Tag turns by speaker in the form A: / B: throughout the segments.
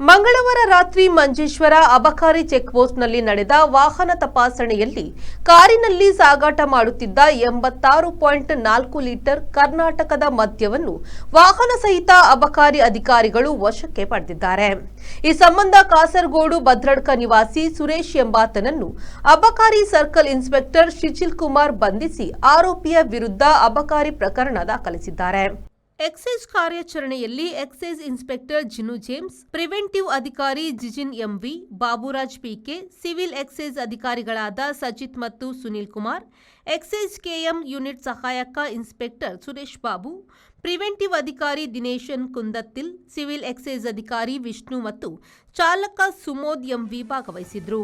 A: ಮಂಗಳವಾರ ರಾತ್ರಿ ಮಂಜೇಶ್ವರ ಅಬಕಾರಿ ಚೆಕ್ಪೋಸ್ಟ್ನಲ್ಲಿ ನಡೆದ ವಾಹನ ತಪಾಸಣೆಯಲ್ಲಿ ಕಾರಿನಲ್ಲಿ ಸಾಗಾಟ ಮಾಡುತ್ತಿದ್ದ 86.4 ಲೀಟರ್ ಕರ್ನಾಟಕದ ಮದ್ಯವನ್ನು ವಾಹನ ಸಹಿತ ಅಬಕಾರಿ ಅಧಿಕಾರಿಗಳು ವಶಕ್ಕೆ ಪಡೆದಿದ್ದಾರೆ. ಈ ಸಂಬಂಧ ಕಾಸರಗೋಡು ಭದ್ರಡ್ಕ ನಿವಾಸಿ ಸುರೇಶ್ ಎಂಬಾತನನ್ನು ಅಬಕಾರಿ ಸರ್ಕಲ್ ಇನ್ಸ್ಪೆಕ್ಟರ್ ಶಿಚಿಲ್ ಕುಮಾರ್ ಬಂಧಿಸಿ ಆರೋಪಿಯ ವಿರುದ್ಧ ಅಬಕಾರಿ ಪ್ರಕರಣ ದಾಖಲಿಸಿದ್ದಾರೆ. ಎಕ್ಸೈಸ್ ಕಾರ್ಯಾಚರಣೆಯಲ್ಲಿ excise inspector Jinu James, preventive ಅಧಿಕಾರಿ Jijin MV, Baburaj PK, civil excise ಅಧಿಕಾರಿಗಳಾದ ಸಜಿತ್ ಮತ್ತು Sunil Kumar, excise KM unit ಸಹಾಯಕ ಇನ್ಸ್ಪೆಕ್ಟರ್ ಸುರೇಶ್ ಬಾಬು, ಪ್ರಿವೆಂಟಿವ್ ಅಧಿಕಾರಿ ದಿನೇಶನ್ ಕುಂದತ್ತಿಲ್, ಸಿವಿಲ್ ಎಕ್ಸೈಸ್ ಅಧಿಕಾರಿ ವಿಷ್ಣು ಮತ್ತು ಚಾಲಕ ಸುಮೋದ್ ಎಂವಿ ಭಾಗವಹಿಸಿದ್ರು.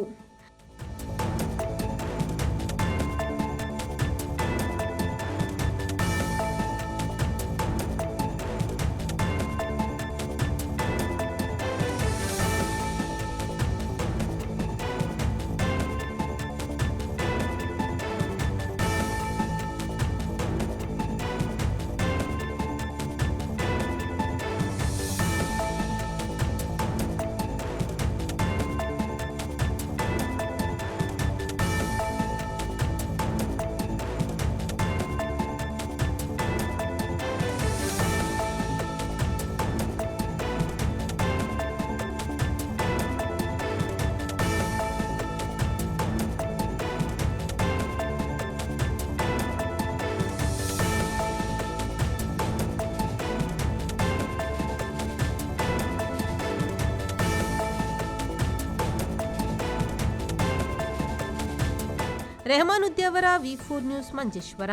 A: ರೆಹಮಾನುದ್ದಿ ಅವರ ವಿ4 ನ್ಯೂಸ್ ಮಂಜೇಶ್ವರ.